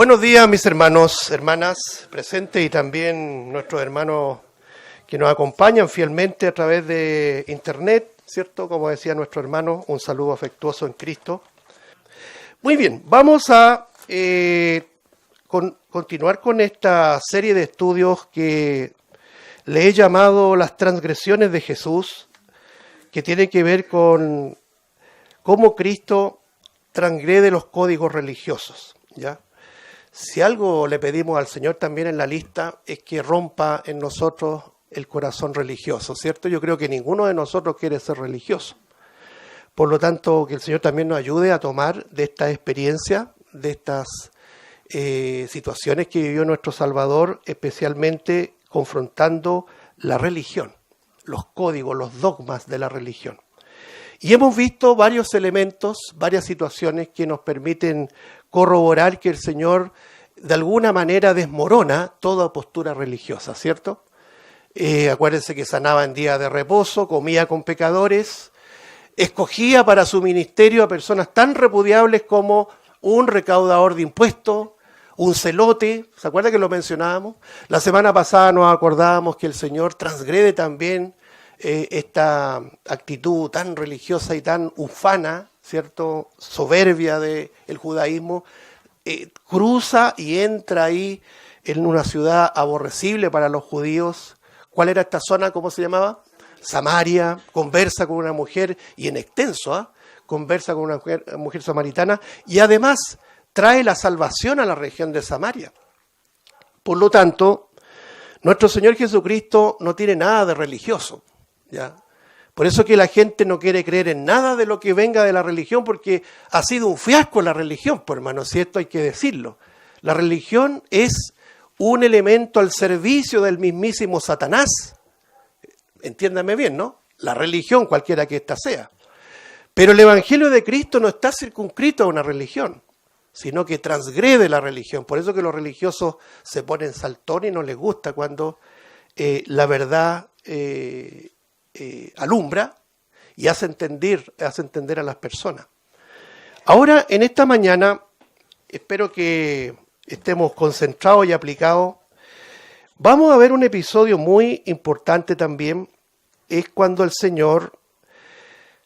Buenos días, mis hermanos, hermanas presentes y también nuestros hermanos que nos acompañan fielmente a través de internet, ¿cierto? Como decía nuestro hermano, un saludo afectuoso en Cristo. Muy bien, vamos a continuar con esta serie de estudios que le he llamado las transgresiones de Jesús, que tiene que ver con cómo Cristo transgrede los códigos religiosos, ¿ya? Si algo le pedimos al Señor también en la lista es que rompa en nosotros el corazón religioso, ¿cierto? Yo creo que ninguno de nosotros quiere ser religioso. Por lo tanto, que el Señor también nos ayude a tomar de esta experiencia, de estas situaciones que vivió nuestro Salvador, especialmente confrontando la religión, los códigos, los dogmas de la religión. Y hemos visto varios elementos, varias situaciones que nos permiten corroborar que el Señor de alguna manera desmorona toda postura religiosa, ¿cierto? Acuérdense que sanaba en día de reposo, comía con pecadores, escogía para su ministerio a personas tan repudiables como un recaudador de impuestos, un celote, ¿se acuerda que lo mencionábamos? La semana pasada nos acordábamos que el Señor transgrede también esta actitud tan religiosa y tan ufana, ¿cierto? Soberbia del judaísmo, cruza y entra ahí en una ciudad aborrecible para los judíos. ¿Cuál era esta zona? ¿Cómo se llamaba? Samaria. Conversa con una mujer, y en extenso, conversa con una mujer samaritana, y además trae la salvación a la región de Samaria. Por lo tanto, nuestro Señor Jesucristo no tiene nada de religioso, ¿ya? Por eso que la gente no quiere creer en nada de lo que venga de la religión, porque ha sido un fiasco la religión, por hermano, ¿cierto? Hay que decirlo. La religión es un elemento al servicio del mismísimo Satanás. Entiéndame bien, ¿no? La religión, cualquiera que ésta sea. Pero el Evangelio de Cristo no está circunscrito a una religión, sino que transgrede la religión. Por eso que los religiosos se ponen saltón y no les gusta cuando la verdad alumbra y hace entender a las personas. Ahora, en esta mañana, espero que estemos concentrados y aplicados. Vamos a ver un episodio muy importante también. Es cuando el Señor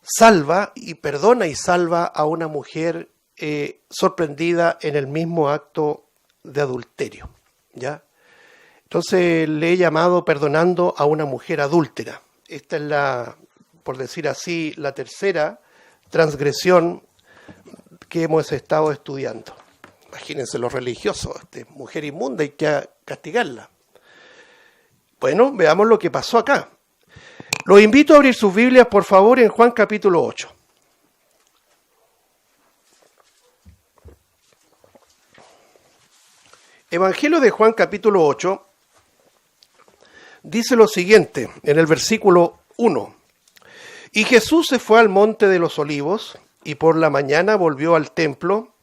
salva y perdona y salva a una mujer sorprendida en el mismo acto de adulterio, ¿ya? Entonces le he llamado perdonando a una mujer adúltera. Esta es por decir así, la tercera transgresión que hemos estado estudiando. Imagínense los religiosos, mujer inmunda, hay que castigarla. Bueno, veamos lo que pasó acá. Los invito a abrir sus Biblias, por favor, en Juan capítulo 8. Evangelio de Juan capítulo 8 dice lo siguiente, en el versículo 1. Y Jesús se fue al monte de los olivos, y por la mañana volvió al templo,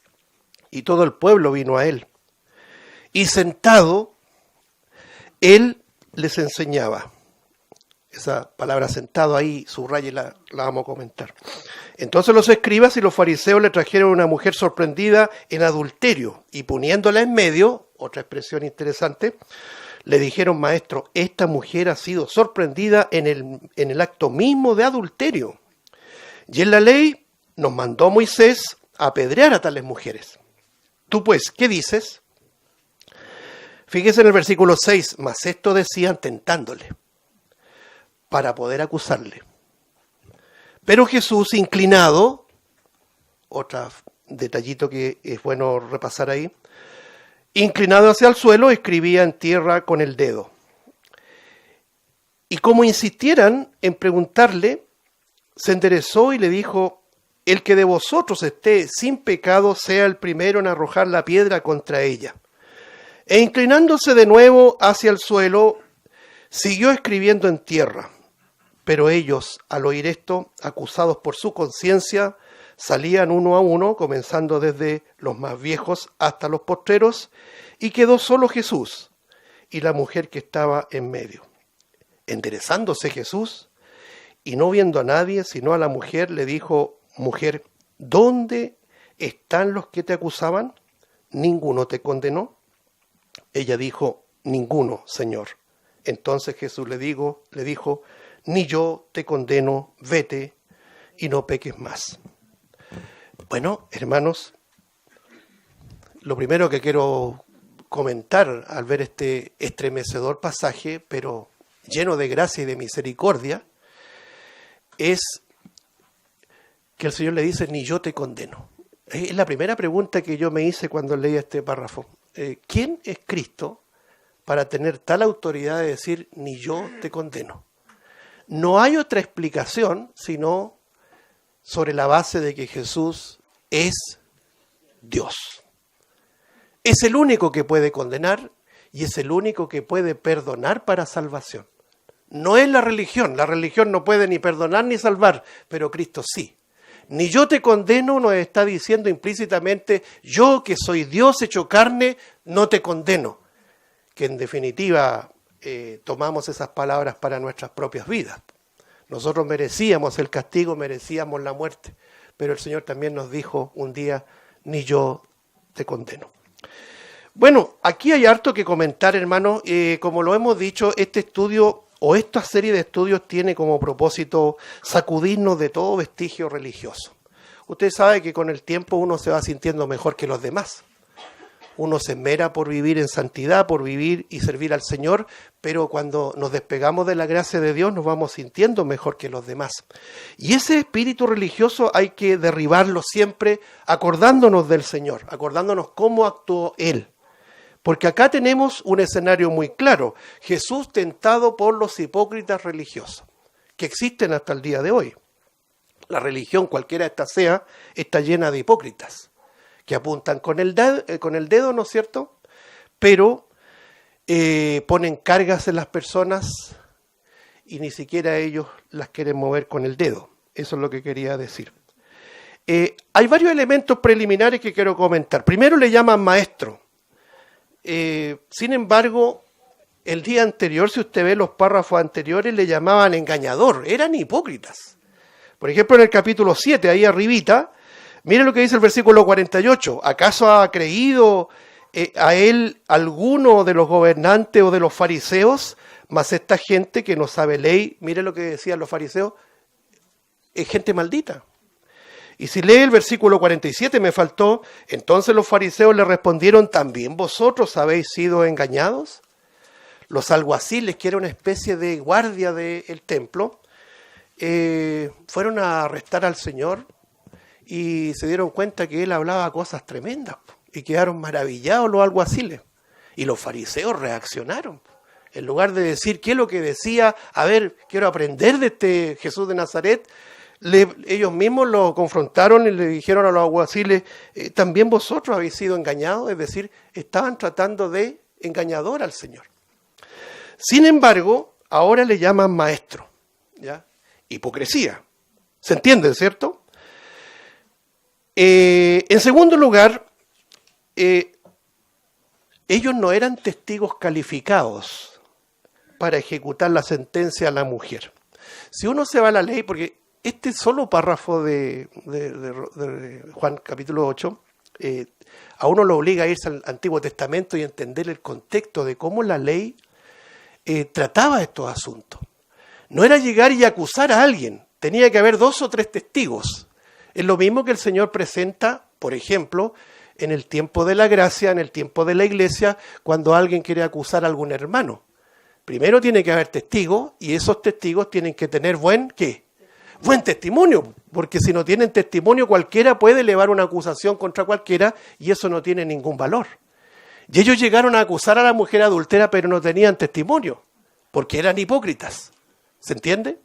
y todo el pueblo vino a él. Y sentado, él les enseñaba. Esa palabra sentado ahí, subrayela, la vamos a comentar. Entonces los escribas y los fariseos le trajeron una mujer sorprendida en adulterio, y poniéndola en medio, otra expresión interesante, le dijeron: maestro, esta mujer ha sido sorprendida en el acto mismo de adulterio. Y en la ley nos mandó Moisés a apedrear a tales mujeres. Tú pues, ¿qué dices? Fíjese en el versículo 6, mas esto decían tentándole, para poder acusarle. Pero Jesús, inclinado, otro detallito que es bueno repasar ahí, inclinado hacia el suelo, escribía en tierra con el dedo. Y como insistieran en preguntarle, se enderezó y le dijo: el que de vosotros esté sin pecado sea el primero en arrojar la piedra contra ella. E inclinándose de nuevo hacia el suelo, siguió escribiendo en tierra. Pero ellos, al oír esto, acusados por su conciencia, salían uno a uno, comenzando desde los más viejos hasta los postreros, y quedó solo Jesús y la mujer que estaba en medio. Enderezándose Jesús, y no viendo a nadie sino a la mujer, le dijo: mujer, ¿dónde están los que te acusaban? ¿ninguno te condenó? Ella dijo, ninguno, Señor. Entonces Jesús le dijo, ni yo te condeno, vete y no peques más. Bueno, hermanos, lo primero que quiero comentar al ver este estremecedor pasaje, pero lleno de gracia y de misericordia, es que el Señor le dice, ni yo te condeno. Es la primera pregunta que yo me hice cuando leí este párrafo. ¿Quién es Cristo para tener tal autoridad de decir, ni yo te condeno? No hay otra explicación sino sobre la base de que Jesús es Dios. Es el único que puede condenar y es el único que puede perdonar para salvación. No es la religión no puede ni perdonar ni salvar, pero Cristo sí. Ni yo te condeno nos está diciendo implícitamente, yo que soy Dios hecho carne, no te condeno. Que en definitiva tomamos esas palabras para nuestras propias vidas. Nosotros merecíamos el castigo, merecíamos la muerte, pero el Señor también nos dijo un día, ni yo te condeno. Bueno, aquí hay harto que comentar, hermano. Como lo hemos dicho, este estudio o esta serie de estudios tiene como propósito sacudirnos de todo vestigio religioso. Usted sabe que con el tiempo uno se va sintiendo mejor que los demás. Uno se esmera por vivir en santidad, por vivir y servir al Señor, pero cuando nos despegamos de la gracia de Dios nos vamos sintiendo mejor que los demás. Y ese espíritu religioso hay que derribarlo siempre acordándonos del Señor, acordándonos cómo actuó Él. Porque acá tenemos un escenario muy claro, Jesús tentado por los hipócritas religiosos, que existen hasta el día de hoy. La religión, cualquiera esta sea, está llena de hipócritas, que apuntan con el dedo, ¿no es cierto? Pero ponen cargas en las personas y ni siquiera ellos las quieren mover con el dedo. Eso es lo que quería decir. Hay varios elementos preliminares que quiero comentar. Primero le llaman maestro. Sin embargo, el día anterior, si usted ve los párrafos anteriores, le llamaban engañador, eran hipócritas. Por ejemplo, en el capítulo 7, ahí arribita, mire lo que dice el versículo 48. ¿Acaso ha creído a él alguno de los gobernantes o de los fariseos? Mas esta gente que no sabe ley, mire lo que decían los fariseos, es gente maldita. Y si lee el versículo 47, me faltó, entonces los fariseos le respondieron, ¿también vosotros habéis sido engañados? Los alguaciles, que era una especie de guardia del templo, fueron a arrestar al Señor y se dieron cuenta que él hablaba cosas tremendas y quedaron maravillados los alguaciles. Y los fariseos reaccionaron. En lugar de decir, ¿qué es lo que decía? A ver, quiero aprender de este Jesús de Nazaret. Ellos mismos lo confrontaron y le dijeron a los alguaciles, ¿también vosotros habéis sido engañados? Es decir, estaban tratando de engañador al Señor. Sin embargo, ahora le llaman maestro, ¿ya? Hipocresía. ¿Se entiende, cierto? En segundo lugar, ellos no eran testigos calificados para ejecutar la sentencia a la mujer. Si uno se va a la ley, porque este solo párrafo de Juan capítulo 8, a uno lo obliga a irse al Antiguo Testamento y entender el contexto de cómo la ley trataba estos asuntos. No era llegar y acusar a alguien, tenía que haber 2 o 3 testigos. Es lo mismo que el Señor presenta, por ejemplo, en el tiempo de la gracia, en el tiempo de la iglesia, cuando alguien quiere acusar a algún hermano. Primero tiene que haber testigos y esos testigos tienen que tener buen testimonio, porque si no tienen testimonio cualquiera puede elevar una acusación contra cualquiera y eso no tiene ningún valor. Y ellos llegaron a acusar a la mujer adúltera pero no tenían testimonio, porque eran hipócritas. ¿Se entiende?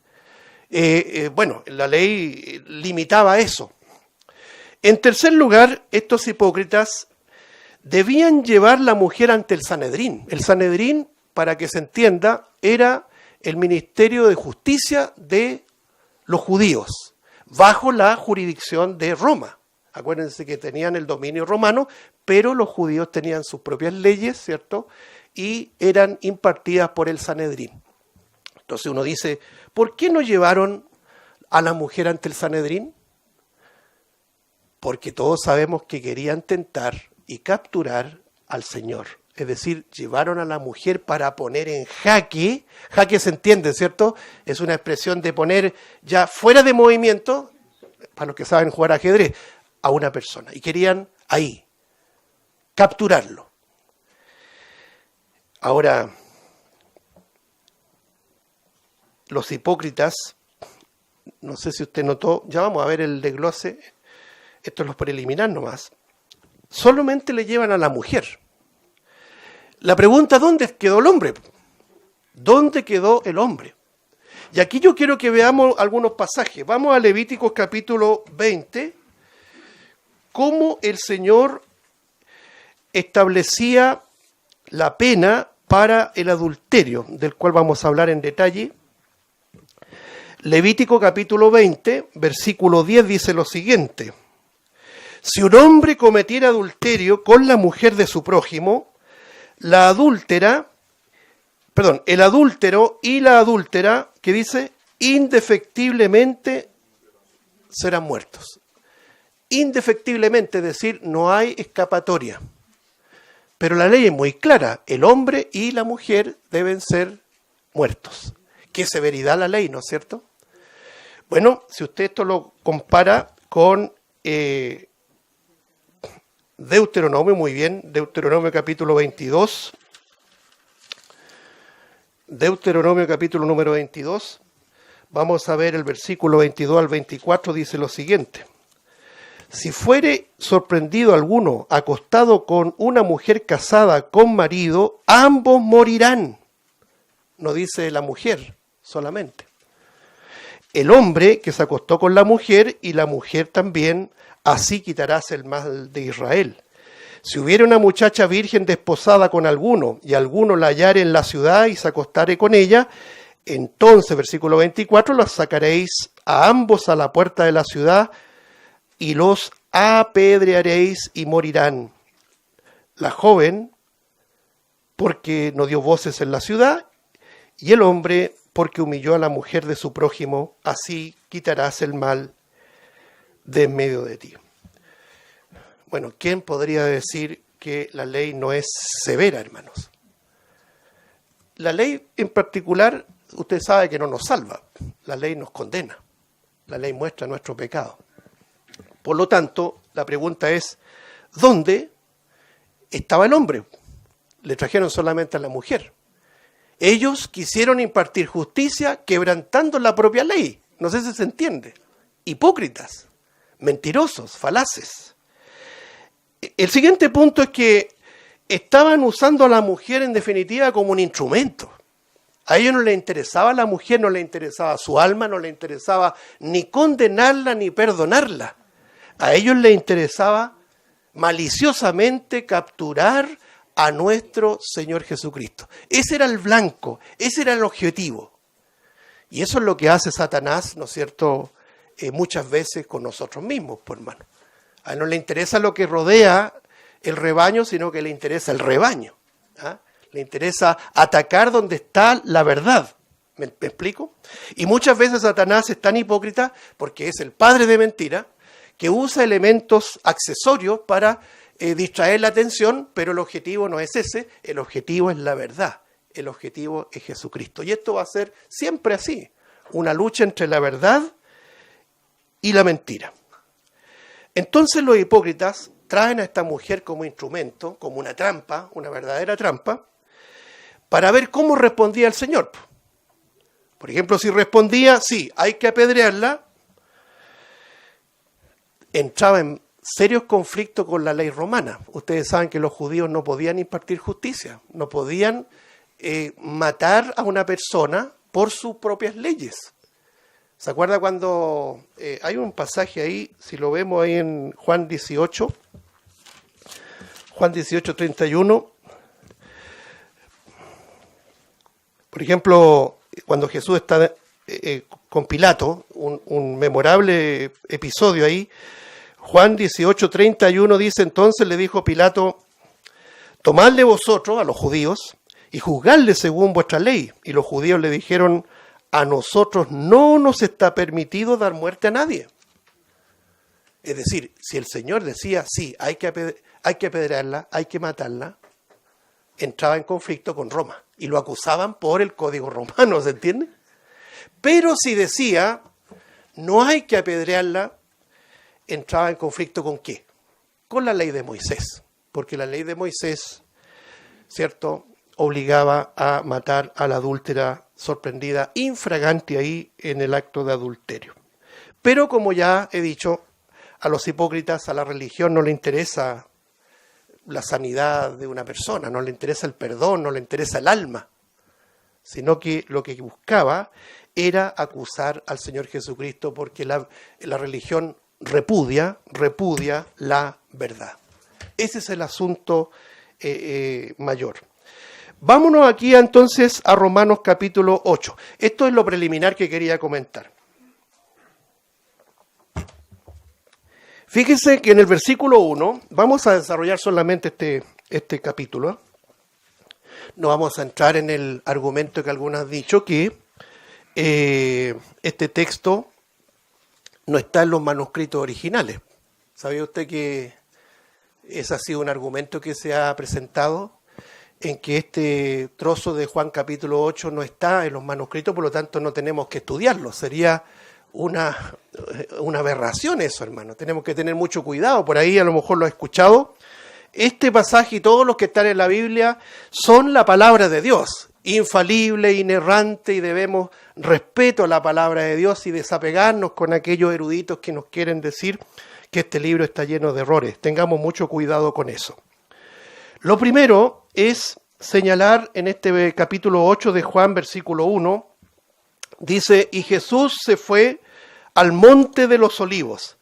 Bueno, la ley limitaba eso. En tercer lugar, estos hipócritas debían llevar la mujer ante el Sanedrín. El Sanedrín, para que se entienda, era el ministerio de justicia de los judíos, bajo la jurisdicción de Roma. Acuérdense que tenían el dominio romano, pero los judíos tenían sus propias leyes, ¿cierto? Y eran impartidas por el Sanedrín. Entonces uno dice, ¿por qué no llevaron a la mujer ante el Sanedrín? Porque todos sabemos que querían tentar y capturar al Señor. Es decir, llevaron a la mujer para poner en jaque. Jaque se entiende, ¿cierto? Es una expresión de poner ya fuera de movimiento, para los que saben jugar ajedrez, a una persona. Y querían ahí capturarlo. Ahora, los hipócritas, no sé si usted notó, ya vamos a ver el desglose, esto es los por eliminar nomás, solamente le llevan a la mujer. La pregunta, ¿dónde quedó el hombre? ¿Dónde quedó el hombre? Y aquí yo quiero que veamos algunos pasajes. Vamos a Levíticos capítulo 20, cómo el Señor establecía la pena para el adulterio, del cual vamos a hablar en detalle. Levítico capítulo 20, versículo 10 dice lo siguiente: si un hombre cometiera adulterio con la mujer de su prójimo, el adúltero y la adúltera, que dice, indefectiblemente serán muertos. Indefectiblemente, es decir, no hay escapatoria. Pero la ley es muy clara, el hombre y la mujer deben ser muertos. Qué severidad la ley, ¿no es cierto? Bueno, si usted esto lo compara con Deuteronomio, muy bien, Deuteronomio capítulo 22, Deuteronomio capítulo número 22, vamos a ver el versículo 22 al 24, dice lo siguiente: si fuere sorprendido alguno acostado con una mujer casada con marido, ambos morirán. No dice la mujer solamente. El hombre que se acostó con la mujer y la mujer también, así quitarás el mal de Israel. Si hubiera una muchacha virgen desposada con alguno y alguno la hallare en la ciudad y se acostare con ella, entonces, versículo 24, los sacaréis a ambos a la puerta de la ciudad y los apedrearéis y morirán. La joven, porque no dio voces en la ciudad, y el hombre, porque humilló a la mujer de su prójimo, así quitarás el mal de en medio de ti. Bueno, ¿quién podría decir que la ley no es severa, hermanos? La ley en particular, usted sabe que no nos salva, la ley nos condena, la ley muestra nuestro pecado. Por lo tanto, la pregunta es, ¿dónde estaba el hombre? Le trajeron solamente a la mujer. Ellos quisieron impartir justicia quebrantando la propia ley. No sé si se entiende. Hipócritas, mentirosos, falaces. El siguiente punto es que estaban usando a la mujer en definitiva como un instrumento. A ellos no les interesaba la mujer, no les interesaba su alma, no les interesaba ni condenarla ni perdonarla. A ellos les interesaba maliciosamente capturar a nuestro Señor Jesucristo. Ese era el blanco, ese era el objetivo. Y eso es lo que hace Satanás, ¿no es cierto?, muchas veces con nosotros mismos, por hermano. A él no le interesa lo que rodea el rebaño, sino que le interesa el rebaño. ¿Ah? Le interesa atacar donde está la verdad. ¿Me explico? Y muchas veces Satanás es tan hipócrita porque es el padre de mentira, que usa elementos accesorios para distraer la atención, pero el objetivo no es ese, el objetivo es la verdad, el objetivo es Jesucristo. Y esto va a ser siempre así, una lucha entre la verdad y la mentira. Entonces los hipócritas traen a esta mujer como instrumento, como una trampa, una verdadera trampa, para ver cómo respondía el Señor. Por ejemplo, si respondía, sí, hay que apedrearla, entraba en serios conflictos con la ley romana. Ustedes saben que los judíos no podían impartir justicia, no podían matar a una persona por sus propias leyes. ¿Se acuerda cuando hay un pasaje ahí, si lo vemos ahí en Juan 18, 31, por ejemplo, cuando Jesús está con Pilato, un memorable episodio ahí, Juan 18, 31 dice, entonces le dijo Pilato, tomadle vosotros, a los judíos, y juzgadle según vuestra ley. Y los judíos le dijeron, a nosotros no nos está permitido dar muerte a nadie. Es decir, si el Señor decía, sí, hay que apedrearla, hay que matarla, entraba en conflicto con Roma y lo acusaban por el código romano, ¿se entiende? Pero si decía, no hay que apedrearla, entraba en conflicto ¿con qué? Con la ley de Moisés, porque la ley de Moisés, ¿cierto?, obligaba a matar a la adúltera sorprendida infragante ahí en el acto de adulterio. Pero como ya he dicho, a los hipócritas, a la religión no le interesa la sanidad de una persona, no le interesa el perdón, no le interesa el alma, sino que lo que buscaba era acusar al Señor Jesucristo porque la religión repudia la verdad. Ese es el asunto mayor. Vámonos aquí entonces a Romanos capítulo 8. Esto es lo preliminar que quería comentar. Fíjense que en el versículo 1, vamos a desarrollar solamente este capítulo. No vamos a entrar en el argumento que algunos han dicho, que este texto no está en los manuscritos originales. ¿Sabía usted que ese ha sido un argumento que se ha presentado? En que este trozo de Juan capítulo 8 no está en los manuscritos, por lo tanto no tenemos que estudiarlo. Sería una aberración eso, hermano. Tenemos que tener mucho cuidado. Por ahí a lo mejor lo ha escuchado. Este pasaje y todos los que están en la Biblia son la palabra de Dios, infalible, inerrante, y debemos respeto a la palabra de Dios y desapegarnos con aquellos eruditos que nos quieren decir que este libro está lleno de errores. Tengamos mucho cuidado con eso. Lo primero es señalar en este capítulo 8 de Juan, versículo 1, dice, y Jesús se fue al monte de los olivos.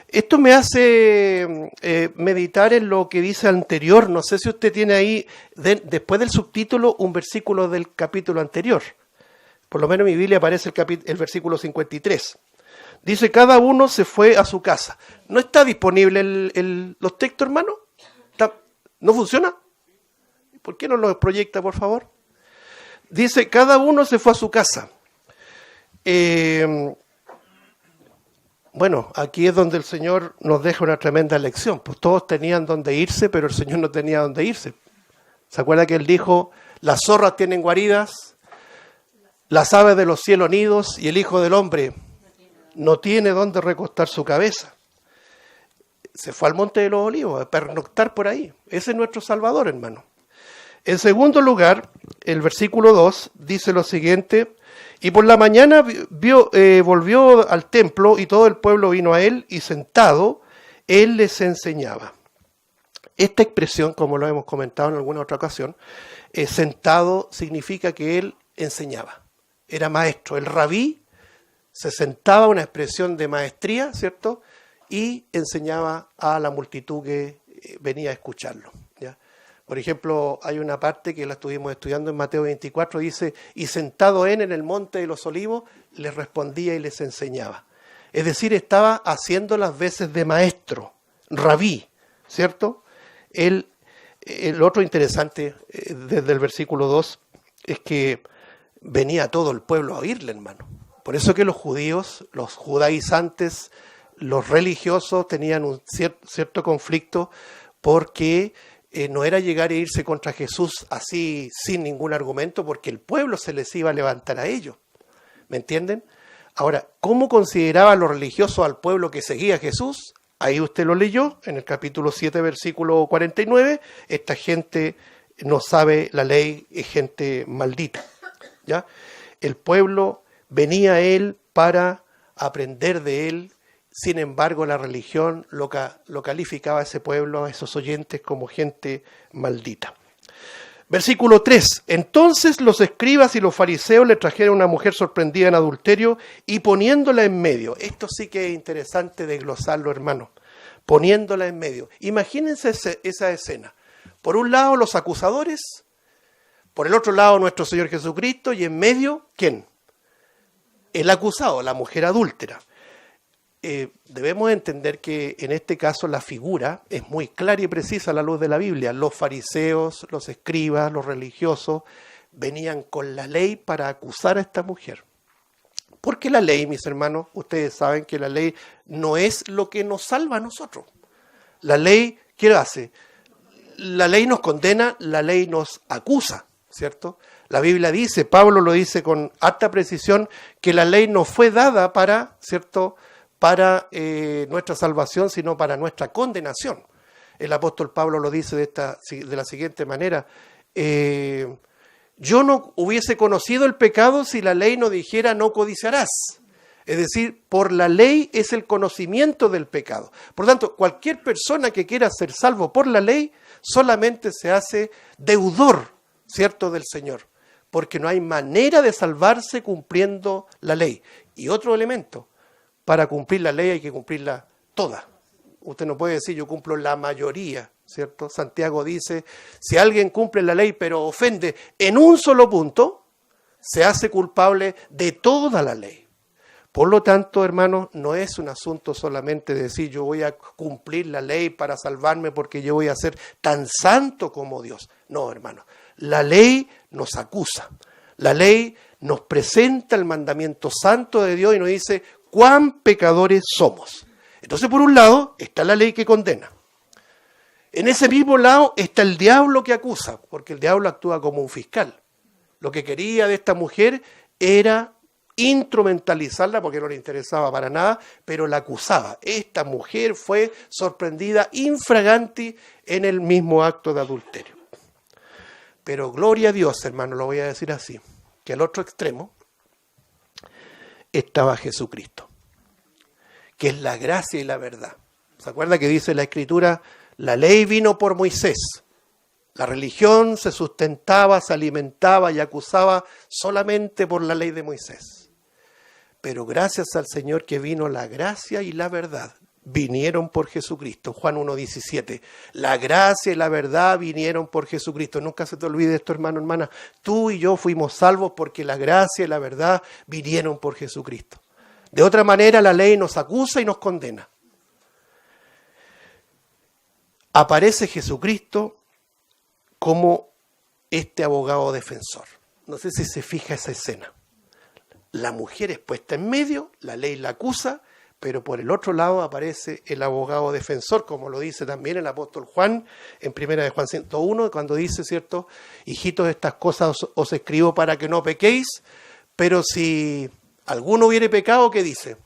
Esto me hace meditar en lo que dice anterior. No sé si usted tiene ahí, después del subtítulo, un versículo del capítulo anterior. Por lo menos en mi Biblia aparece el versículo 53. Dice, cada uno se fue a su casa. ¿No está disponible los textos, hermano? ¿No funciona? ¿Por qué no lo proyecta, por favor? Dice, cada uno se fue a su casa. Bueno, aquí es donde el Señor nos deja una tremenda lección. Pues todos tenían dónde irse, pero el Señor no tenía dónde irse. ¿Se acuerda que Él dijo, las zorras tienen guaridas, las aves de los cielos nidos, y el Hijo del Hombre no tiene dónde recostar su cabeza? Se fue al Monte de los Olivos a pernoctar por ahí. Ese es nuestro Salvador, hermano. En segundo lugar, el versículo 2 dice lo siguiente, y por la mañana volvió al templo y todo el pueblo vino a él y sentado, él les enseñaba. Esta expresión, como lo hemos comentado en alguna otra ocasión, sentado significa que él enseñaba, era maestro. El rabí se sentaba, una expresión de maestría, ¿cierto?, y enseñaba a la multitud que venía a escucharlo. ¿Ya? Por ejemplo, hay una parte que la estuvimos estudiando en Mateo 24, dice, y sentado en el monte de los olivos, les respondía y les enseñaba. Es decir, estaba haciendo las veces de maestro, rabí, ¿cierto? El otro interesante desde el versículo 2 es que venía todo el pueblo a oírle, hermano. Por eso que los judíos, los judaizantes, los religiosos tenían un cierto conflicto porque no era llegar e irse contra Jesús así sin ningún argumento, porque el pueblo se les iba a levantar a ellos. ¿Me entienden? Ahora, ¿cómo consideraban los religiosos al pueblo que seguía a Jesús? Ahí usted lo leyó, en el capítulo 7, versículo 49. Esta gente no sabe la ley, es gente maldita. ¿Ya? El pueblo venía a él para aprender de él. Sin embargo, la religión lo calificaba a ese pueblo, a esos oyentes, como gente maldita. Versículo 3. Entonces los escribas y los fariseos le trajeron a una mujer sorprendida en adulterio y poniéndola en medio. Esto sí que es interesante desglosarlo, hermano. Poniéndola en medio. Imagínense esa escena. Por un lado los acusadores, por el otro lado nuestro Señor Jesucristo y en medio, ¿quién? El acusado, la mujer adúltera. Debemos entender que en este caso la figura es muy clara y precisa a la luz de la Biblia. Los fariseos, los escribas, los religiosos venían con la ley para acusar a esta mujer. Porque la ley, mis hermanos, ustedes saben que la ley no es lo que nos salva a nosotros. La ley, ¿qué hace? La ley nos condena, la ley nos acusa, ¿cierto? La Biblia dice, Pablo lo dice con harta precisión, que la ley no fue dada para, ¿cierto?, para nuestra salvación, sino para nuestra condenación. El apóstol Pablo lo dice de la siguiente manera, yo no hubiese conocido el pecado si la ley no dijera no codiciarás. Es decir, por la ley es el conocimiento del pecado. Por lo tanto, cualquier persona que quiera ser salvo por la ley solamente se hace deudor, ¿cierto?, del Señor. Porque no hay manera de salvarse cumpliendo la ley. Y otro elemento, para cumplir la ley hay que cumplirla toda. Usted no puede decir yo cumplo la mayoría, ¿cierto? Santiago dice, si alguien cumple la ley pero ofende en un solo punto, se hace culpable de toda la ley. Por lo tanto, hermanos, no es un asunto solamente de decir yo voy a cumplir la ley para salvarme porque yo voy a ser tan santo como Dios. No, hermanos, la ley nos acusa. La ley nos presenta el mandamiento santo de Dios y nos dice cuán pecadores somos. Entonces, por un lado, está la ley que condena. En ese mismo lado está el diablo que acusa, porque el diablo actúa como un fiscal. Lo que quería de esta mujer era instrumentalizarla porque no le interesaba para nada, pero la acusaba. Esta mujer fue sorprendida infraganti en el mismo acto de adulterio. Pero gloria a Dios, hermano, lo voy a decir así, que al otro extremo estaba Jesucristo, que es la gracia y la verdad. ¿Se acuerda que dice la Escritura? La ley vino por Moisés. La religión se sustentaba, se alimentaba y acusaba solamente por la ley de Moisés. Pero gracias al Señor que vino la gracia y la verdad, vinieron por Jesucristo. Juan 1:17. La gracia y la verdad vinieron por Jesucristo. Nunca se te olvide esto, hermano, hermana. Tú y yo fuimos salvos porque la gracia y la verdad vinieron por Jesucristo. De otra manera, la ley nos acusa y nos condena. Aparece Jesucristo como este abogado defensor. No sé si se fija esa escena. La mujer es puesta en medio, la ley la acusa, pero por el otro lado aparece el abogado defensor, como lo dice también el apóstol Juan, en 1 de Juan 101, cuando dice, ¿cierto? Hijitos, estas cosas os escribo para que no pequéis, pero si alguno hubiere pecado, ¿qué dice?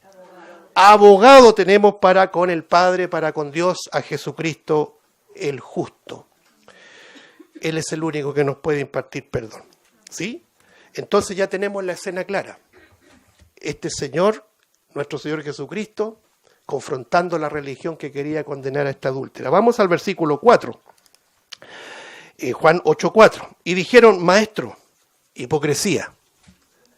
Abogado tenemos para con el Padre, para con Dios, a Jesucristo el justo. Él es el único que nos puede impartir perdón. ¿Sí? Entonces ya tenemos la escena clara. Este Señor, nuestro Señor Jesucristo, confrontando la religión que quería condenar a esta adúltera. Vamos al versículo 4. Juan 8:4. Y dijeron, maestro, hipocresía.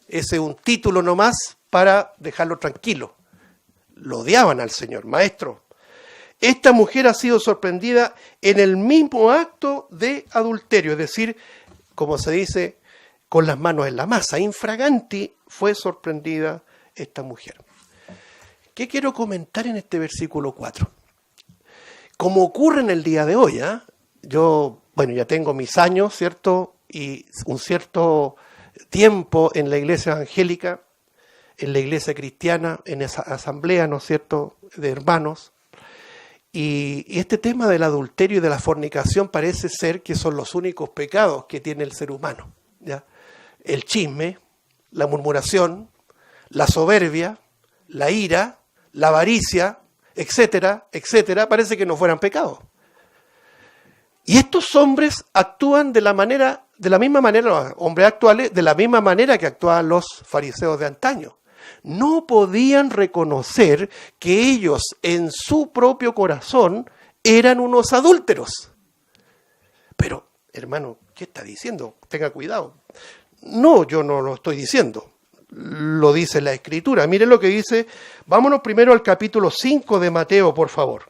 Ese es un título nomás para dejarlo tranquilo. Lo odiaban al Señor. Maestro, esta mujer ha sido sorprendida en el mismo acto de adulterio, es decir, como se dice, con las manos en la masa. Infraganti fue sorprendida esta mujer. ¿Qué quiero comentar en este versículo 4? Como ocurre en el día de hoy, yo, ya tengo mis años, ¿cierto? Y un cierto tiempo en la iglesia evangélica, en la iglesia cristiana, en esa asamblea, ¿no es cierto?, de hermanos. Y este tema del adulterio y de la fornicación parece ser que son los únicos pecados que tiene el ser humano, ¿ya? El chisme, la murmuración, la soberbia, la ira, la avaricia, etcétera, etcétera, parece que no fueran pecados. Y estos hombres actúan de la misma manera, los hombres actuales, de la misma manera que actuaban los fariseos de antaño. No podían reconocer que ellos en su propio corazón eran unos adúlteros. Pero, hermano, ¿qué está diciendo? Tenga cuidado. No, yo no lo estoy diciendo. Lo dice la Escritura. Miren lo que dice. Vámonos primero al capítulo 5 de Mateo, por favor.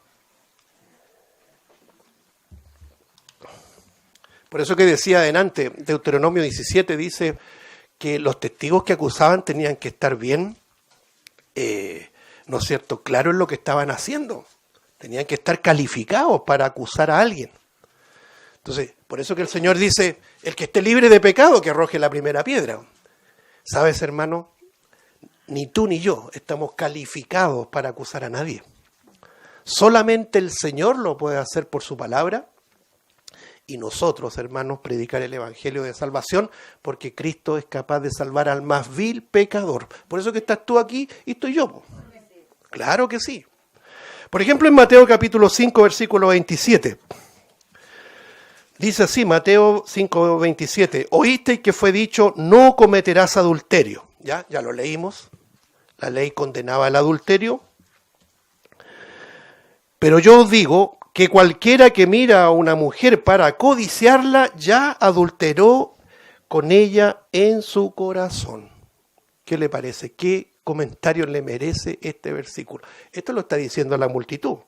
Por eso que decía adelante, Deuteronomio 17 dice que los testigos que acusaban tenían que estar bien, ¿no es cierto?, claro en lo que estaban haciendo. Tenían que estar calificados para acusar a alguien. Entonces, por eso que el Señor dice, el que esté libre de pecado, que arroje la primera piedra. ¿Sabes, hermano? ni tú ni yo estamos calificados para acusar a nadie. Solamente el Señor lo puede hacer por su palabra y nosotros, hermanos, predicar el Evangelio de salvación, porque Cristo es capaz de salvar al más vil pecador. Por eso que estás tú aquí y estoy yo. Claro que sí. Por ejemplo, en Mateo capítulo 5, versículo 27. Dice así, Mateo 5, 27. Oísteis que fue dicho, no cometerás adulterio. Ya lo leímos. La ley condenaba el adulterio. Pero yo os digo que cualquiera que mira a una mujer para codiciarla, ya adulteró con ella en su corazón. ¿Qué le parece? ¿Qué comentario le merece este versículo? Esto lo está diciendo la multitud.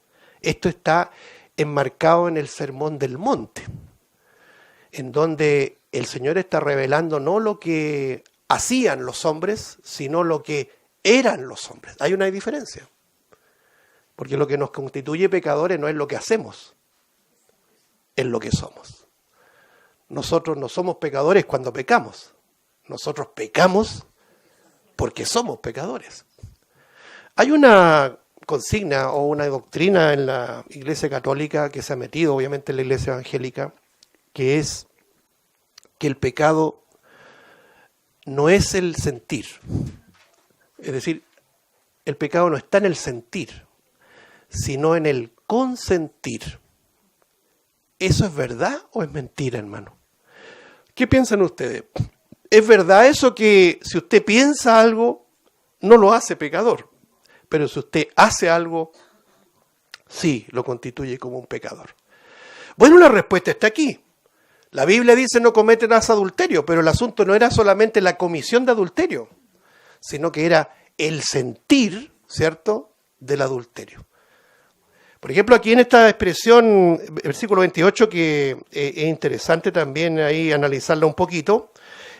Esto está enmarcado en el Sermón del Monte, en donde el Señor está revelando no lo que hacían los hombres, sino lo que eran los hombres. Hay una diferencia. Porque lo que nos constituye pecadores no es lo que hacemos, es lo que somos. Nosotros no somos pecadores cuando pecamos. Nosotros pecamos porque somos pecadores. Hay una consigna o una doctrina en la Iglesia Católica que se ha metido obviamente en la Iglesia Evangélica, que es que el pecado no es el sentir. Es decir, el pecado no está en el sentir, sino en el consentir. ¿Eso es verdad o es mentira, hermano? ¿Qué piensan ustedes? ¿Es verdad eso que si usted piensa algo, no lo hace pecador? Pero si usted hace algo, sí, lo constituye como un pecador. Bueno, la respuesta está aquí. La Biblia dice no cometerás adulterio, pero el asunto no era solamente la comisión de adulterio, sino que era el sentir, ¿cierto?, del adulterio. Por ejemplo, aquí en esta expresión, versículo 28, que es interesante también ahí analizarla un poquito,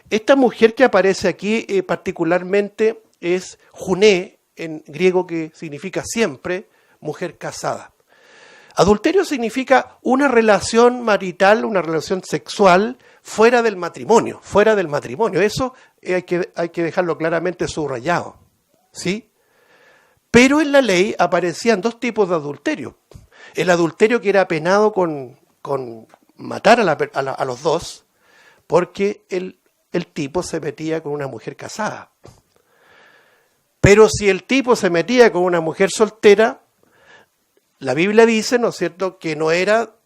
esta mujer que aparece aquí particularmente es juné, en griego, que significa siempre mujer casada. Adulterio significa una relación marital, una relación sexual fuera del matrimonio, Eso hay que dejarlo claramente subrayado, ¿sí? Pero en la ley aparecían dos tipos de adulterio. El adulterio que era penado con matar a los dos, porque el tipo se metía con una mujer casada. Pero si el tipo se metía con una mujer soltera, la Biblia dice, ¿no es cierto?, que no era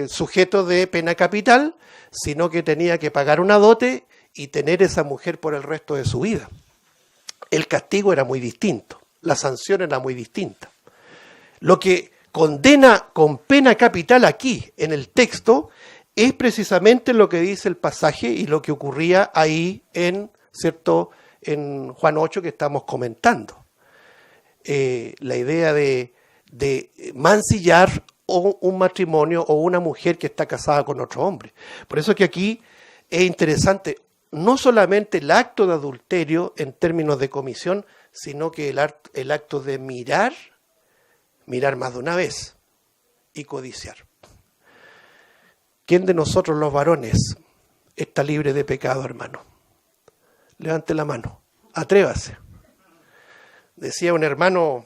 sujeto de pena capital, sino que tenía que pagar una dote y tener esa mujer por el resto de su vida. El castigo era muy distinto. La sanción era muy distinta. Lo que condena con pena capital aquí en el texto es precisamente lo que dice el pasaje y lo que ocurría ahí en Juan 8 que estamos comentando. La idea de mancillar un matrimonio o una mujer que está casada con otro hombre. Por eso que aquí es interesante no solamente el acto de adulterio en términos de comisión, sino que el acto de mirar más de una vez y codiciar. ¿Quién de nosotros los varones está libre de pecado, hermano? Levante la mano, atrévase. Decía un hermano,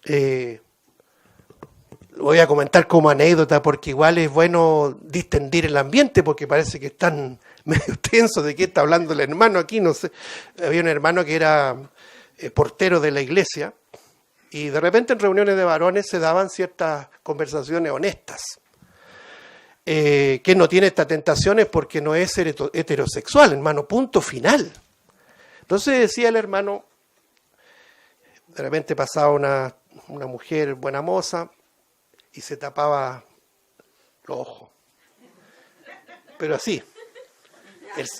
lo voy a comentar como anécdota porque igual es bueno distendir el ambiente porque parece que están medio tensos de qué está hablando el hermano aquí, no sé. Había un hermano que era portero de la iglesia y de repente en reuniones de varones se daban ciertas conversaciones honestas. Que no tiene estas tentaciones porque no es heterosexual, hermano, punto final. Entonces decía el hermano, de repente pasaba una mujer buena moza y se tapaba los ojos. Pero así,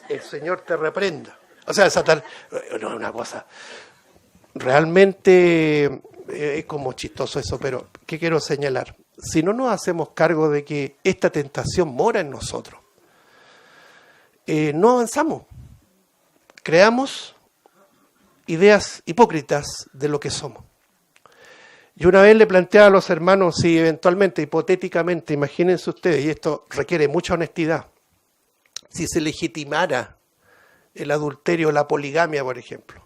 el Señor te reprenda. O sea, no es una cosa. Realmente es como chistoso eso, pero ¿qué quiero señalar? Si no nos hacemos cargo de que esta tentación mora en nosotros, no avanzamos. Creamos ideas hipócritas de lo que somos. Yo una vez le planteaba a los hermanos si eventualmente, hipotéticamente, imagínense ustedes, y esto requiere mucha honestidad, si se legitimara el adulterio, la poligamia, por ejemplo,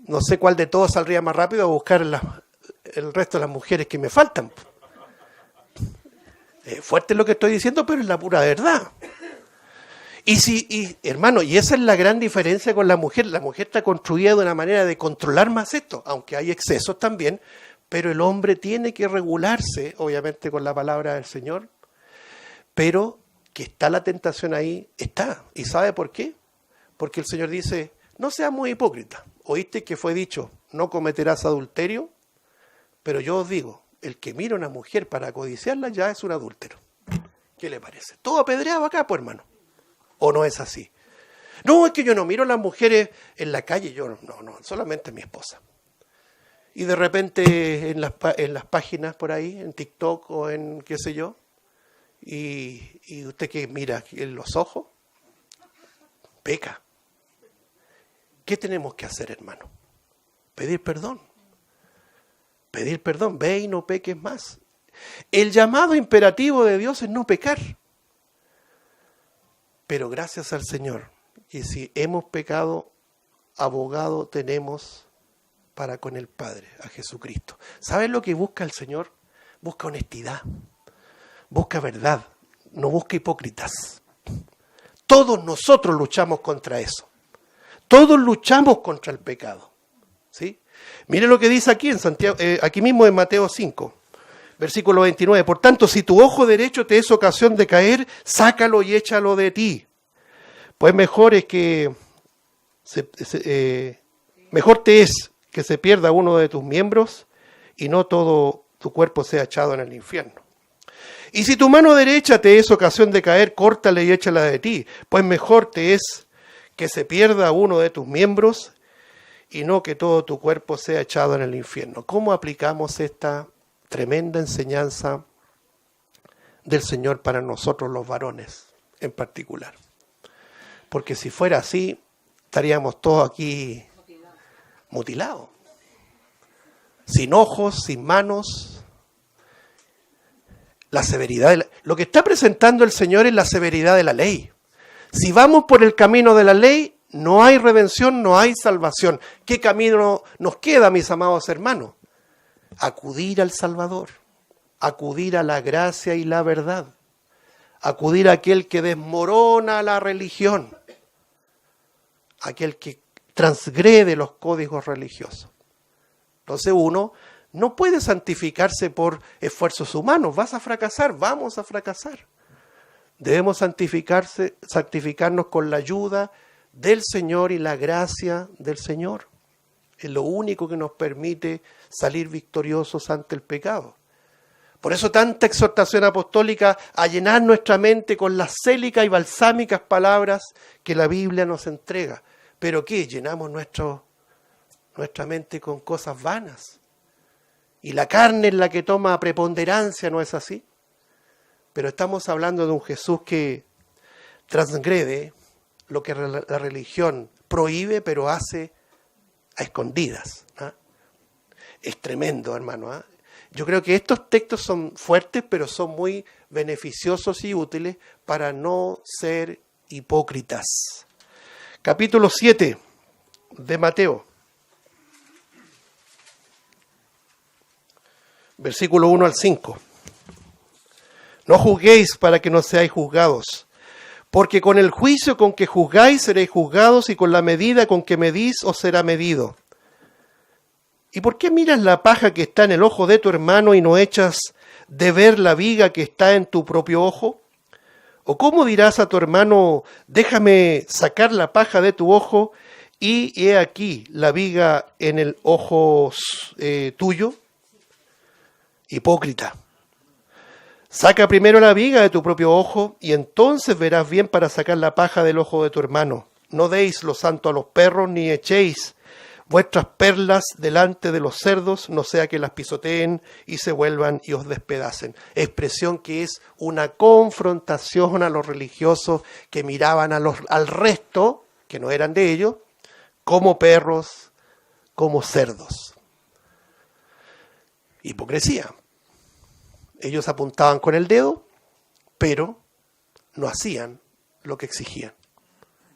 no sé cuál de todos saldría más rápido a buscar el resto de las mujeres que me faltan. Fuerte lo que estoy diciendo, pero es la pura verdad. Hermano, y esa es la gran diferencia con la mujer. La mujer está construida de una manera de controlar más esto, aunque hay excesos también, pero el hombre tiene que regularse, obviamente con la palabra del Señor, pero que está la tentación ahí, está. ¿Y sabe por qué? Porque el Señor dice, no seas muy hipócrita. Oíste que fue dicho, no cometerás adulterio, pero yo os digo, el que mira a una mujer para codiciarla ya es un adúltero. ¿Qué le parece? Todo apedreado acá, pues, hermano. ¿O no es así? No, es que yo no miro a las mujeres en la calle, yo no, solamente mi esposa. Y de repente en las páginas por ahí, en TikTok o en qué sé yo, y usted que mira en los ojos, peca. ¿Qué tenemos que hacer, hermano? Pedir perdón. Pedir perdón, ve y no peques más. El llamado imperativo de Dios es no pecar. Pero gracias al Señor, que si hemos pecado, abogado tenemos para con el Padre, a Jesucristo. ¿Sabes lo que busca el Señor? Busca honestidad, busca verdad, no busca hipócritas. Todos nosotros luchamos contra eso. Todos luchamos contra el pecado. ¿Sí? Mire lo que dice aquí en Santiago, aquí mismo en Mateo 5, versículo 29. Por tanto, si tu ojo derecho te es ocasión de caer, sácalo y échalo de ti. Pues mejor te es que se pierda uno de tus miembros y no todo tu cuerpo sea echado en el infierno. Y si tu mano derecha te es ocasión de caer, córtala y échala de ti. Pues mejor te es que se pierda uno de tus miembros y no que todo tu cuerpo sea echado en el infierno. ¿Cómo aplicamos esta tremenda enseñanza del Señor para nosotros los varones en particular? Porque si fuera así, estaríamos todos aquí mutilados. Sin ojos, sin manos. La severidad. Lo que está presentando el Señor es la severidad de la ley. Si vamos por el camino de la ley, no hay redención, no hay salvación. ¿Qué camino nos queda, mis amados hermanos? Acudir al Salvador, acudir a la gracia y la verdad, acudir a aquel que desmorona la religión, aquel que transgrede los códigos religiosos. Entonces uno no puede santificarse por esfuerzos humanos, vas a fracasar, vamos a fracasar. Debemos santificarnos con la ayuda del Señor y la gracia del Señor. Es lo único que nos permite salir victoriosos ante el pecado. Por eso tanta exhortación apostólica a llenar nuestra mente con las célicas y balsámicas palabras que la Biblia nos entrega. ¿Pero qué? Llenamos nuestra mente con cosas vanas. Y la carne es la que toma preponderancia, ¿no es así? Pero estamos hablando de un Jesús que transgrede lo que la religión prohíbe, pero hace a escondidas. ¿Ah? Es tremendo, hermano. ¿Ah? Yo creo que estos textos son fuertes, pero son muy beneficiosos y útiles para no ser hipócritas. Capítulo 7 de Mateo. Versículo 1 al 5. No juzguéis para que no seáis juzgados, porque con el juicio con que juzgáis seréis juzgados y con la medida con que medís os será medido. ¿Y por qué miras la paja que está en el ojo de tu hermano y no echas de ver la viga que está en tu propio ojo? ¿O cómo dirás a tu hermano, déjame sacar la paja de tu ojo y he aquí la viga en el ojo tuyo? Hipócrita. Saca primero la viga de tu propio ojo y entonces verás bien para sacar la paja del ojo de tu hermano. No deis lo santo a los perros ni echéis vuestras perlas delante de los cerdos, no sea que las pisoteen y se vuelvan y os despedacen. Expresión que es una confrontación a los religiosos que miraban al resto, que no eran de ellos, como perros, como cerdos. Hipocresía. Ellos apuntaban con el dedo, pero no hacían lo que exigían.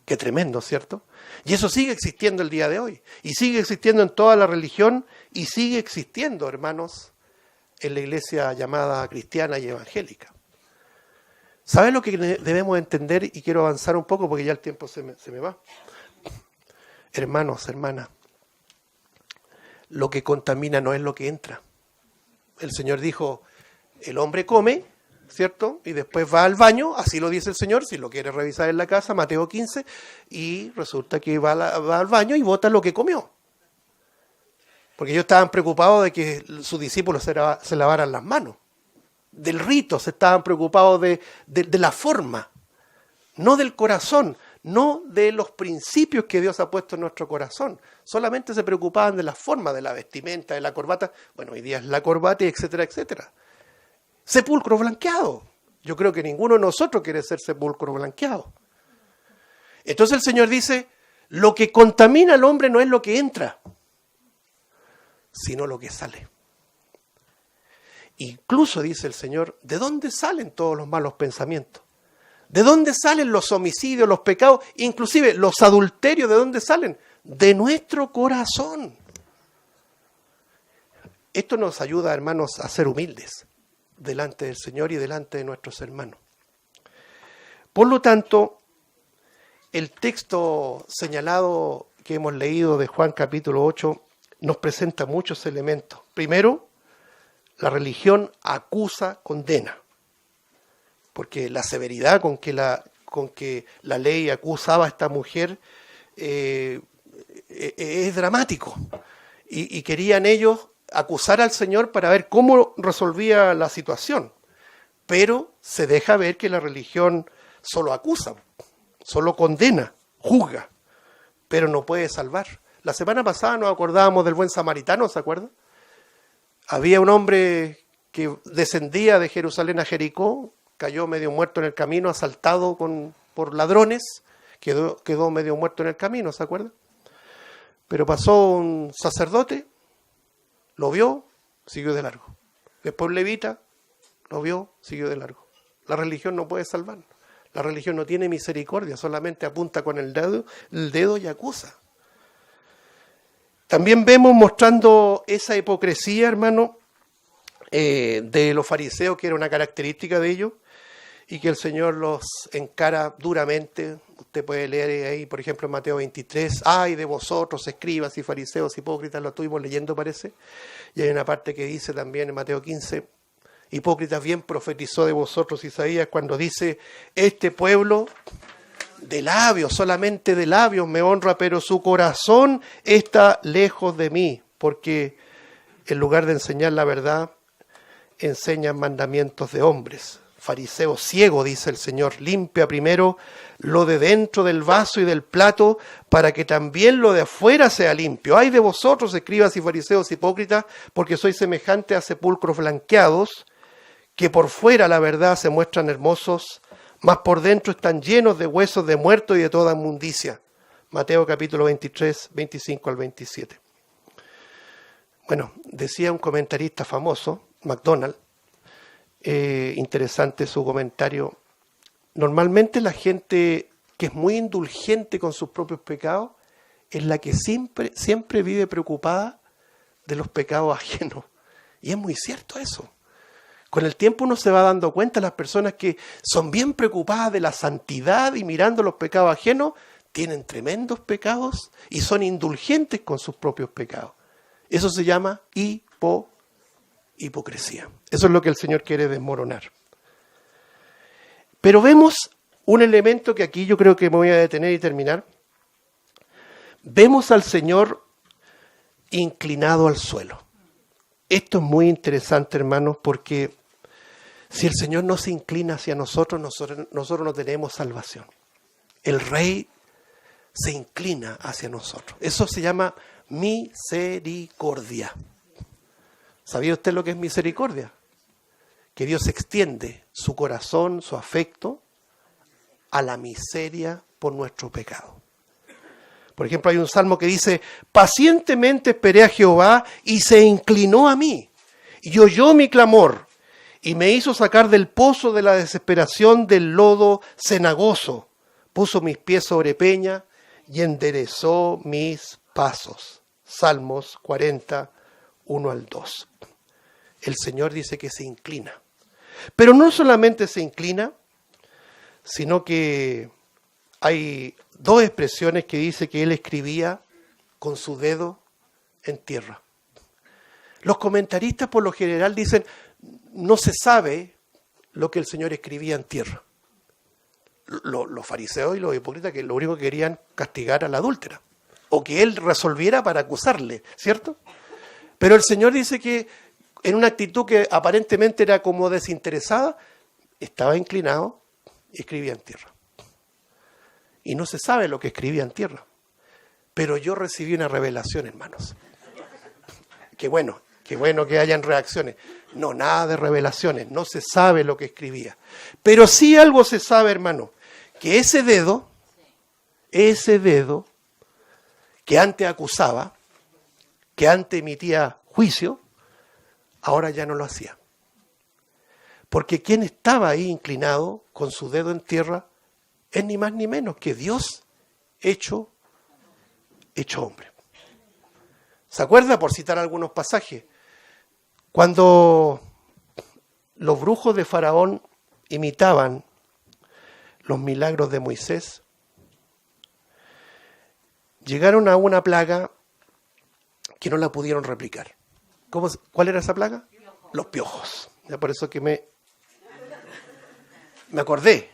Qué tremendo, ¿cierto? Y eso sigue existiendo el día de hoy. Y sigue existiendo en toda la religión y sigue existiendo, hermanos, en la iglesia llamada cristiana y evangélica. ¿Sabes lo que debemos entender? Y quiero avanzar un poco porque ya el tiempo se me va. Hermanos, hermanas, lo que contamina no es lo que entra. El Señor dijo, el hombre come, ¿cierto? Y después va al baño, así lo dice el Señor, si lo quiere revisar en la casa, Mateo 15, y resulta que va al baño y bota lo que comió. Porque ellos estaban preocupados de que sus discípulos se lavaran las manos. Del rito, se estaban preocupados de la forma, no del corazón, no de los principios que Dios ha puesto en nuestro corazón. Solamente se preocupaban de la forma, de la vestimenta, de la corbata. Bueno, hoy día es la corbata, y etcétera, etcétera. Sepulcro blanqueado. Yo creo que ninguno de nosotros quiere ser sepulcro blanqueado. Entonces el Señor dice, lo que contamina al hombre no es lo que entra, sino lo que sale. Incluso, dice el Señor, ¿de dónde salen todos los malos pensamientos? ¿De dónde salen los homicidios, los pecados, inclusive los adulterios? ¿De dónde salen? De nuestro corazón. Esto nos ayuda, hermanos, a ser humildes delante del Señor y delante de nuestros hermanos. Por lo tanto, el texto señalado que hemos leído de Juan capítulo 8 nos presenta muchos elementos. Primero, la religión acusa, condena, porque la severidad con que la ley acusaba a esta mujer es dramático. Y querían ellos acusar al Señor para ver cómo resolvía la situación. Pero se deja ver que la religión solo acusa, solo condena, juzga, pero no puede salvar. La semana pasada nos acordábamos del buen samaritano, ¿se acuerdan? Había un hombre que descendía de Jerusalén a Jericó, cayó medio muerto en el camino, asaltado por ladrones, quedó medio muerto en el camino, ¿se acuerdan? Pero pasó un sacerdote, lo vio, siguió de largo. Después un levita, lo vio, siguió de largo. La religión no puede salvar. La religión no tiene misericordia, solamente apunta con el dedo y acusa. También vemos mostrando esa hipocresía, hermano, de los fariseos, que era una característica de ellos, y que el Señor los encara duramente. Usted puede leer ahí, por ejemplo, en Mateo 23, ¡ay de vosotros, escribas y fariseos hipócritas! Lo estuvimos leyendo, parece. Y hay una parte que dice también en Mateo 15, hipócritas, bien profetizó de vosotros Isaías cuando dice, este pueblo de labios, solamente de labios me honra, pero su corazón está lejos de mí, porque en lugar de enseñar la verdad, enseñan mandamientos de hombres. Fariseo ciego, dice el Señor, limpia primero lo de dentro del vaso y del plato, para que también lo de afuera sea limpio. Ay de vosotros, escribas y fariseos hipócritas, porque sois semejante a sepulcros blanqueados, que por fuera, la verdad, se muestran hermosos, mas por dentro están llenos de huesos de muertos y de toda inmundicia. Mateo capítulo 23, 25 al 27. Bueno, decía un comentarista famoso, MacDonald, interesante su comentario, normalmente la gente que es muy indulgente con sus propios pecados es la que siempre vive preocupada de los pecados ajenos. Y es muy cierto eso. Con el tiempo uno se va dando cuenta, las personas que son bien preocupadas de la santidad y mirando los pecados ajenos, tienen tremendos pecados y son indulgentes con sus propios pecados. Eso se llama hipocresía. Eso es lo que el Señor quiere desmoronar. Pero vemos un elemento que aquí yo creo que me voy a detener y terminar. Vemos al Señor inclinado al suelo. Esto es muy interesante, hermanos, porque si el Señor no se inclina hacia nosotros no tenemos salvación. El Rey se inclina hacia nosotros. Eso se llama misericordia. ¿Sabía usted lo que es misericordia? Que Dios extiende su corazón, su afecto, a la miseria por nuestro pecado. Por ejemplo, hay un salmo que dice, pacientemente esperé a Jehová y se inclinó a mí, y oyó mi clamor, y me hizo sacar del pozo de la desesperación, del lodo cenagoso, puso mis pies sobre peña y enderezó mis pasos. Salmos 40, 1 al 2. El Señor dice que se inclina. Pero no solamente se inclina, sino que hay dos expresiones que dice que Él escribía con su dedo en tierra. Los comentaristas por lo general dicen, no se sabe lo que el Señor escribía en tierra. Los fariseos y los hipócritas que lo único que querían castigar a la adúltera, o que Él resolviera para acusarle, ¿cierto? Pero el Señor dice que en una actitud que aparentemente era como desinteresada, estaba inclinado y escribía en tierra. Y no se sabe lo que escribía en tierra. Pero yo recibí una revelación, hermanos. Qué bueno que hayan reacciones. No, nada de revelaciones, no se sabe lo que escribía. Pero sí algo se sabe, hermano, que ese dedo que antes acusaba, que antes emitía juicio, ahora ya no lo hacía. Porque quien estaba ahí inclinado con su dedo en tierra es ni más ni menos que Dios hecho hombre. ¿Se acuerda? Por citar algunos pasajes. Cuando los brujos de Faraón imitaban los milagros de Moisés, llegaron a una plaga que no la pudieron replicar. ¿Cuál era esa plaga? Los piojos. Ya por eso que me acordé.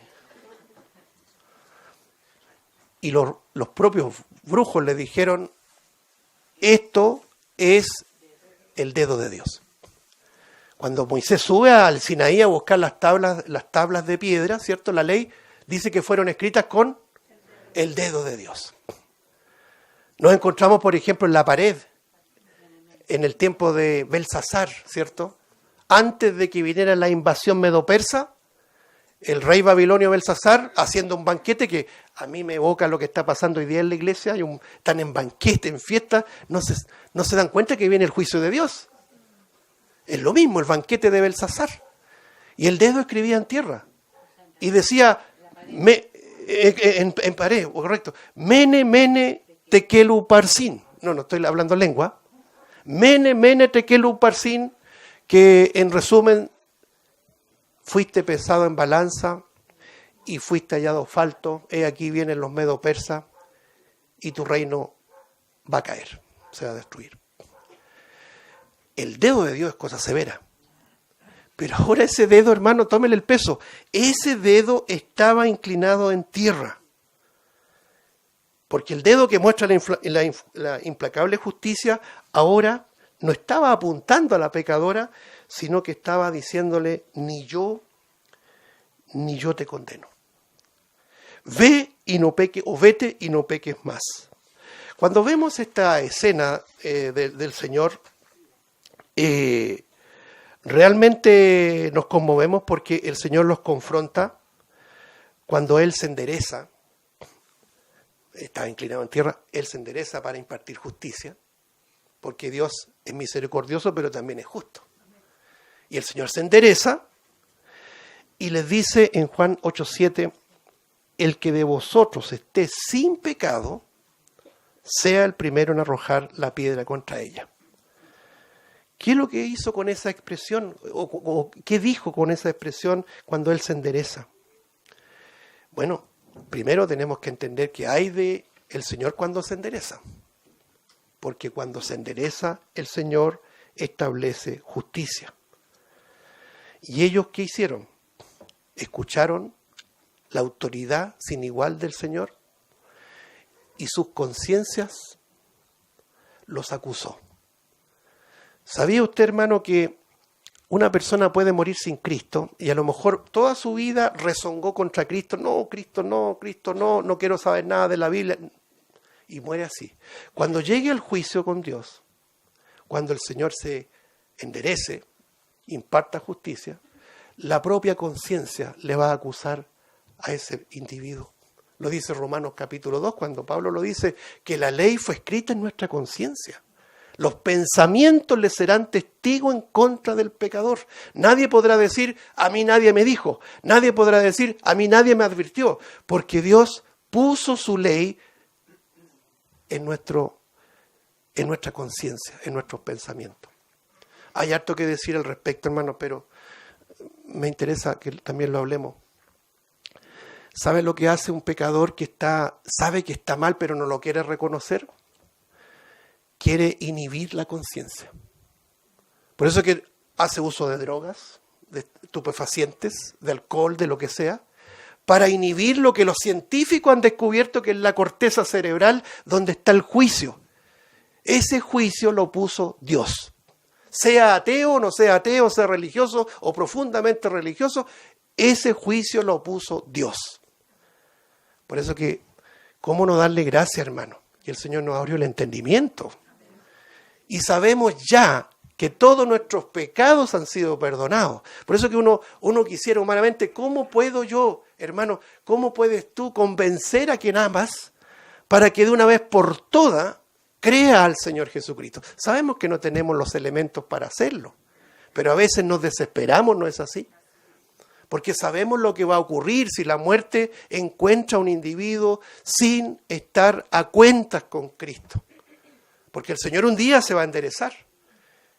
Y los propios brujos le dijeron, esto es el dedo de Dios. Cuando Moisés sube al Sinaí a buscar las tablas de piedra, ¿cierto? La ley dice que fueron escritas con el dedo de Dios. Nos encontramos, por ejemplo, en la pared, en el tiempo de Belsasar, ¿cierto? Antes de que viniera la invasión medo-persa, el rey babilonio Belsasar haciendo un banquete que a mí me evoca lo que está pasando hoy día en la iglesia. Están en banquete, en fiesta, no se dan cuenta que viene el juicio de Dios. Es lo mismo, el banquete de Belsasar. Y el dedo escribía en tierra. Y decía, en pared, correcto, mene, mene, tekelu parsin. No estoy hablando lengua. Mene, mene, tekelu parsin, que en resumen, fuiste pesado en balanza y fuiste hallado falto. Aquí vienen los medo-persas y tu reino va a caer, se va a destruir. El dedo de Dios es cosa severa. Pero ahora ese dedo, hermano, tómele el peso. Ese dedo estaba inclinado en tierra. Porque el dedo que muestra la implacable justicia ahora no estaba apuntando a la pecadora, sino que estaba diciéndole, ni yo te condeno. Ve y no peques, o vete y no peques más. Cuando vemos esta escena del Señor, realmente nos conmovemos porque el Señor los confronta cuando Él se endereza. Estaba inclinado en tierra, Él se endereza para impartir justicia, porque Dios es misericordioso, pero también es justo. Y el Señor se endereza y les dice en Juan 8:7, el que de vosotros esté sin pecado, sea el primero en arrojar la piedra contra ella. ¿Qué es lo que hizo con esa expresión? ¿O qué dijo con esa expresión cuando Él se endereza? Bueno, primero tenemos que entender que hay de el Señor cuando se endereza. Porque cuando se endereza, el Señor establece justicia. ¿Y ellos qué hicieron? Escucharon la autoridad sin igual del Señor y sus conciencias los acusó. ¿Sabía usted, hermano, que una persona puede morir sin Cristo y a lo mejor toda su vida rezongó contra Cristo? No, Cristo no, no quiero saber nada de la Biblia. Y muere así. Cuando llegue al juicio con Dios, cuando el Señor se enderece, imparta justicia, la propia conciencia le va a acusar a ese individuo. Lo dice Romanos capítulo 2, cuando Pablo lo dice, que la ley fue escrita en nuestra conciencia. Los pensamientos le serán testigo en contra del pecador. Nadie podrá decir, a mí nadie me dijo. Nadie podrá decir, a mí nadie me advirtió. Porque Dios puso su ley en nuestra conciencia, en nuestros pensamientos. Hay harto que decir al respecto, hermano, pero me interesa que también lo hablemos. ¿Sabe lo que hace un pecador que sabe que está mal, pero no lo quiere reconocer? Quiere inhibir la conciencia. Por eso que hace uso de drogas, de estupefacientes, de alcohol, de lo que sea, para inhibir lo que los científicos han descubierto que es la corteza cerebral donde está el juicio. Ese juicio lo puso Dios. Sea ateo, no sea ateo, sea religioso o profundamente religioso, ese juicio lo puso Dios. Por eso que, ¿cómo no darle gracias, hermano? Y el Señor nos abrió el entendimiento. Y sabemos ya que todos nuestros pecados han sido perdonados. Por eso que uno quisiera humanamente, ¿cómo puedo yo, hermano, cómo puedes tú convencer a quien amas para que de una vez por todas crea al Señor Jesucristo? Sabemos que no tenemos los elementos para hacerlo, pero a veces nos desesperamos, ¿no es así? Porque sabemos lo que va a ocurrir si la muerte encuentra a un individuo sin estar a cuentas con Cristo. Porque el Señor un día se va a enderezar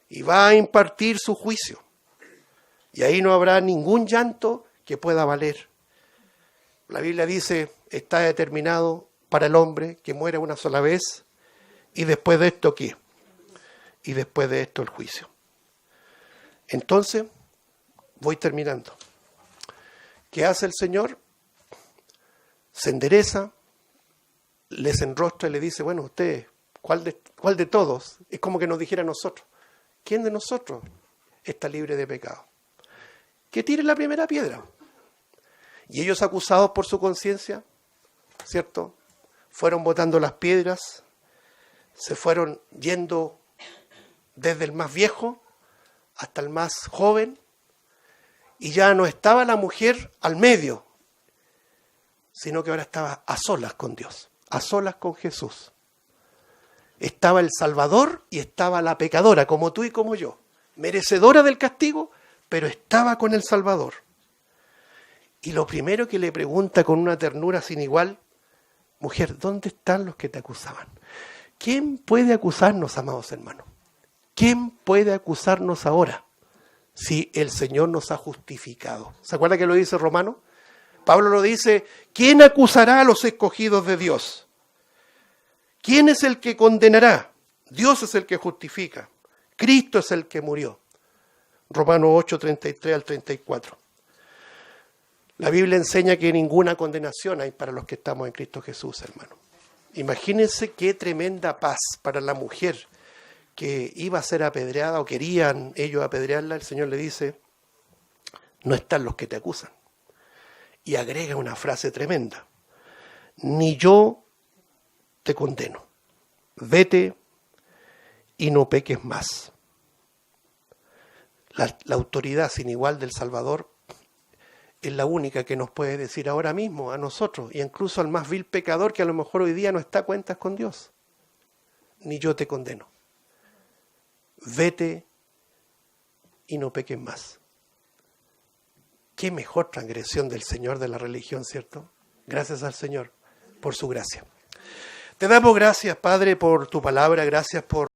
y va a impartir su juicio. Y ahí no habrá ningún llanto que pueda valer. La Biblia dice, está determinado para el hombre que muera una sola vez y después de esto, ¿qué? Y después de esto el juicio. Entonces, voy terminando. ¿Qué hace el Señor? Se endereza, les enrostra y le dice, bueno, ustedes, ¿cuál de todos? Es como que nos dijera a nosotros, ¿quién de nosotros está libre de pecado? Que tire la primera piedra. Y ellos, acusados por su conciencia, ¿cierto? Fueron botando las piedras, se fueron yendo desde el más viejo hasta el más joven, y ya no estaba la mujer al medio, sino que ahora estaba a solas con Dios, a solas con Jesús. Estaba el Salvador y estaba la pecadora, como tú y como yo, merecedora del castigo, pero estaba con el Salvador. Y lo primero que le pregunta con una ternura sin igual, mujer, ¿dónde están los que te acusaban? ¿Quién puede acusarnos, amados hermanos? ¿Quién puede acusarnos ahora? Si el Señor nos ha justificado. ¿Se acuerda que lo dice Romano? Pablo lo dice, ¿quién acusará a los escogidos de Dios? ¿Quién es el que condenará? Dios es el que justifica. Cristo es el que murió. Romanos 8, 33 al 34. La Biblia enseña que ninguna condenación hay para los que estamos en Cristo Jesús, hermano. Imagínense qué tremenda paz para la mujer que iba a ser apedreada o querían ellos apedrearla. El Señor le dice, no están los que te acusan. Y agrega una frase tremenda, ni yo te condeno, vete y no peques más. La autoridad sin igual del Salvador es la única que nos puede decir ahora mismo a nosotros, y incluso al más vil pecador que a lo mejor hoy día no está a cuentas con Dios, ni yo te condeno. Vete y no peques más. Qué mejor transgresión del Señor de la religión, ¿cierto? Gracias al Señor por su gracia. Te damos gracias, Padre, por tu palabra, gracias por